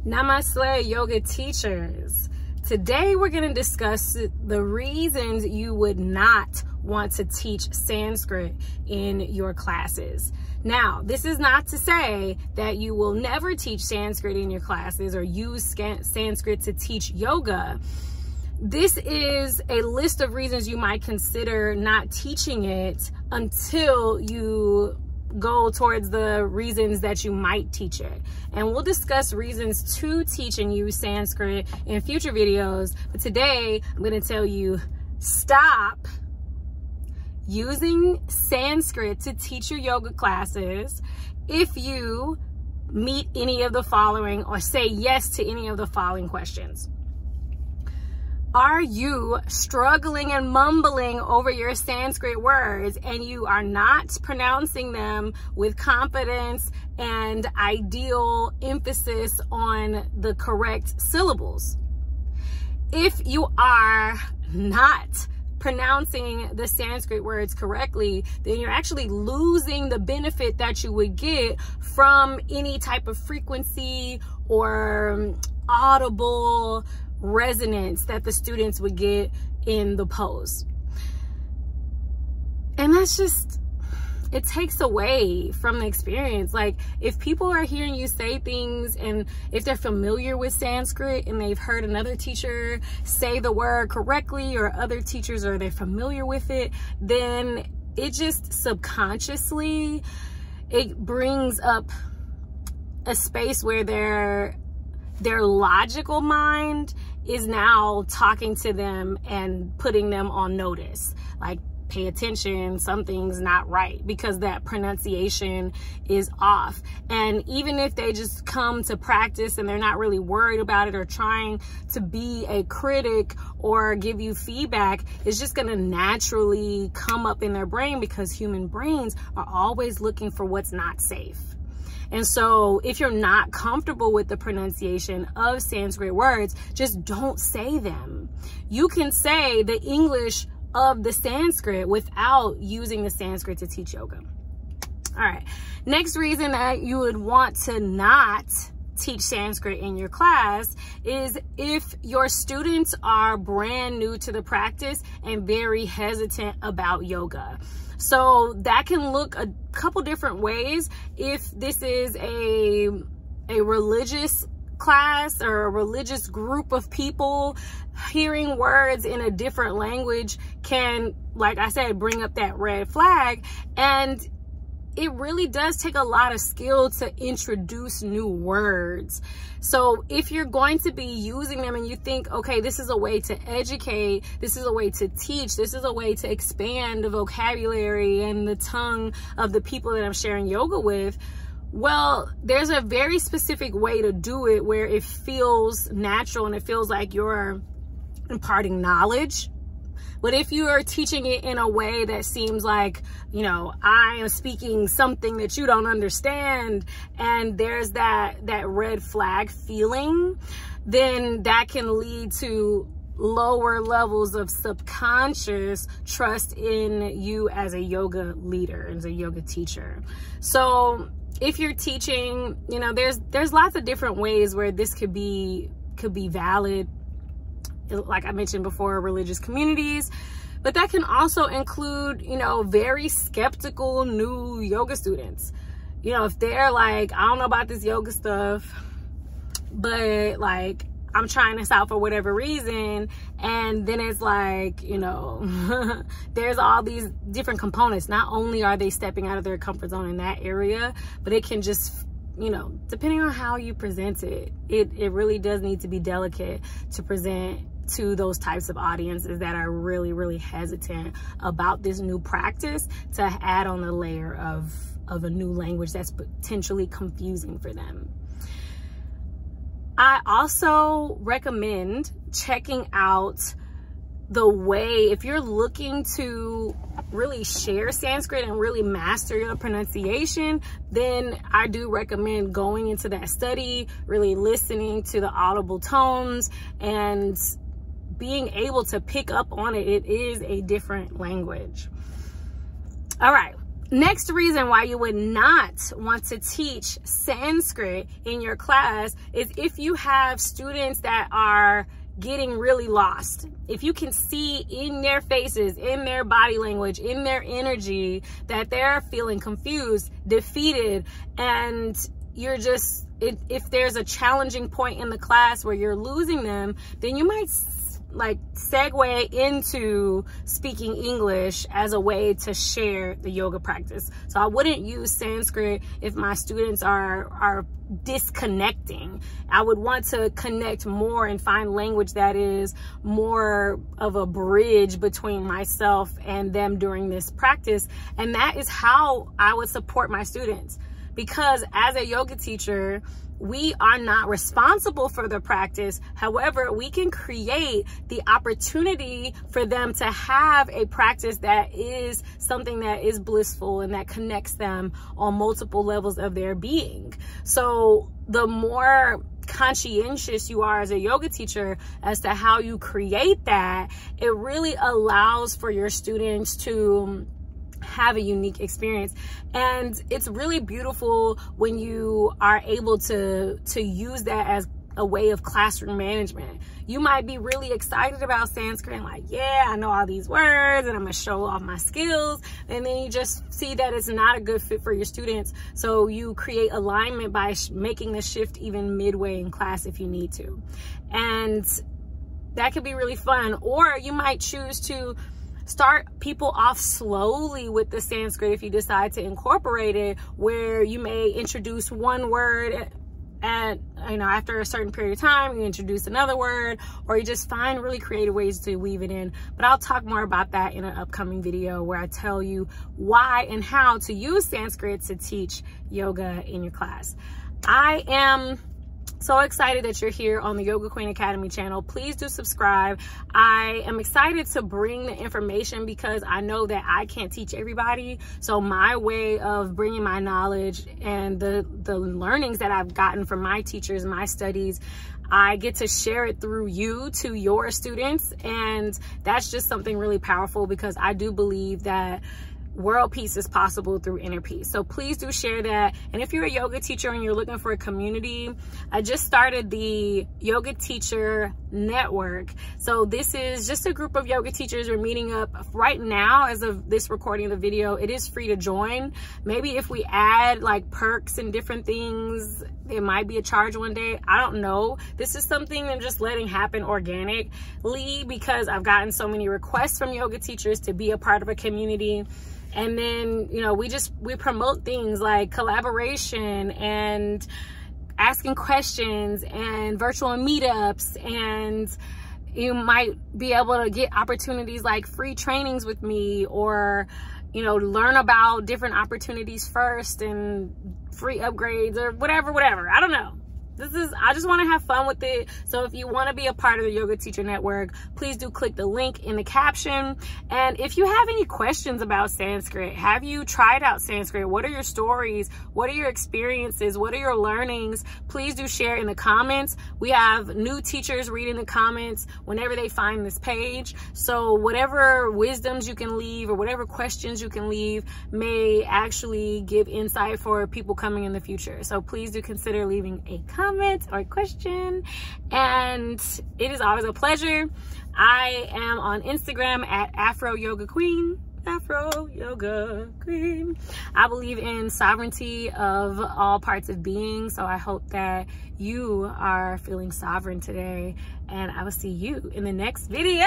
Namaste, yoga teachers. Today we're going to discuss the reasons you would not want to teach Sanskrit in your classes. Now, this is not to say that you will never teach Sanskrit in your classes or use Sanskrit to teach yoga. This is a list of reasons you might consider not teaching it until you go towards the reasons that you might teach it. And we'll discuss reasons to teach and use Sanskrit in future videos. But today, I'm going to tell you, stop using Sanskrit to teach your yoga classes if you meet any of the following or say yes to any of the following questions. Are you struggling and mumbling over your Sanskrit words and you are not pronouncing them with confidence and ideal emphasis on the correct syllables? If you are not pronouncing the Sanskrit words correctly, then you're actually losing the benefit that you would get from any type of frequency or audible resonance that the students would get in the pose. And that's just, it takes away from the experience. Like, if people are hearing you say things and if they're familiar with Sanskrit and they've heard another teacher say the word correctly, or other teachers, or they're familiar with it, then it just subconsciously, it brings up a space where their logical mind is now talking to them and putting them on notice. Like, pay attention, something's not right, because that pronunciation is off. And even if they just come to practice and they're not really worried about it or trying to be a critic or give you feedback, it's just going to naturally come up in their brain, because human brains are always looking for what's not safe. And so if you're not comfortable with the pronunciation of Sanskrit words, just don't say them. You can say the English of the Sanskrit without using the Sanskrit to teach yoga. All right. Next reason that you would want to not teach Sanskrit in your class is if your students are brand new to the practice and very hesitant about yoga. So that can look a couple different ways. If this is a religious class or a religious group of people, hearing words in a different language can, like I said, bring up that red flag. And it really does take a lot of skill to introduce new words. So if you're going to be using them and you think, okay, this is a way to educate, this is a way to teach, this is a way to expand the vocabulary and the tongue of the people that I'm sharing yoga with, well, there's a very specific way to do it where it feels natural and it feels like you're imparting knowledge. But if you are teaching it in a way that seems like, you know, I am speaking something that you don't understand, and there's that red flag feeling, then that can lead to lower levels of subconscious trust in you as a yoga leader, as a yoga teacher. So if you're teaching, you know, there's lots of different ways where this could be valid. Like I mentioned before, religious communities, but that can also include, you know, very skeptical new yoga students. You know, if they're like, I don't know about this yoga stuff, but like, I'm trying this out for whatever reason. And then it's like, you know, there's all these different components. Not only are they stepping out of their comfort zone in that area, but it can just, you know, depending on how you present it, it really does need to be delicate to present to those types of audiences that are really, really hesitant about this new practice, to add on the layer of a new language that's potentially confusing for them. I also recommend checking out the way, if you're looking to really share Sanskrit and really master your pronunciation, then I do recommend going into that study, really listening to the audible tones and being able to pick up on it. It is a different language. All right. Next reason why you would not want to teach Sanskrit in your class is if you have students that are getting really lost. If you can see in their faces, in their body language, in their energy, that they're feeling confused, defeated, and you're just, if there's a challenging point in the class where you're losing them, then you might like segue into speaking English as a way to share the yoga practice. So I wouldn't use Sanskrit if my students are disconnecting. I would want to connect more and find language that is more of a bridge between myself and them during this practice. And that is how I would support my students, because as a yoga teacher, we are not responsible for the practice. However, we can create the opportunity for them to have a practice that is something that is blissful and that connects them on multiple levels of their being. So the more conscientious you are as a yoga teacher as to how you create that, it really allows for your students to have a unique experience. And it's really beautiful when you are able to use that as a way of classroom management. You might be really excited about Sanskrit and like, yeah, I know all these words and I'm gonna show off my skills, and then you just see that it's not a good fit for your students, so you create alignment by making the shift even midway in class if you need to. And that could be really fun. Or you might choose to start people off slowly with the Sanskrit if you decide to incorporate it, where you may introduce one word and, you know, after a certain period of time, you introduce another word, or you just find really creative ways to weave it in. But I'll talk more about that in an upcoming video where I tell you why and how to use Sanskrit to teach yoga in your class. I am so excited that you're here on the Yoga Queen Academy channel. Please do subscribe. I am excited to bring the information because I know that I can't teach everybody. So my way of bringing my knowledge and the learnings that I've gotten from my teachers, my studies, I get to share it through you to your students. And that's just something really powerful, because I do believe that world peace is possible through inner peace. So please do share that. And if you're a yoga teacher and you're looking for a community, I just started the Yoga Teacher Network. So this is just a group of yoga teachers. We're meeting up right now as of this recording of the video. It is free to join. Maybe if we add like perks and different things, it might be a charge one day. I don't know. This is something I'm just letting happen organically, because I've gotten so many requests from yoga teachers to be a part of a community. And then, you know, we promote things like collaboration and asking questions and virtual meetups, and you might be able to get opportunities like free trainings with me, or, you know, learn about different opportunities first and free upgrades or whatever. I don't know. I just want to have fun with it. So if you want to be a part of the Yoga Teacher Network, please do click the link in the caption. And if you have any questions about Sanskrit, have you tried out Sanskrit? What are your stories? What are your experiences? What are your learnings? Please do share in the comments. We have new teachers reading the comments whenever they find this page. So whatever wisdoms you can leave or whatever questions you can leave may actually give insight for people coming in the future. So please do consider leaving a comment or a question, and it is always a pleasure. I am on Instagram at Afro Yoga Queen. Afro Yoga Queen. I believe in sovereignty of all parts of being, so I hope that you are feeling sovereign today, and I will see you in the next video.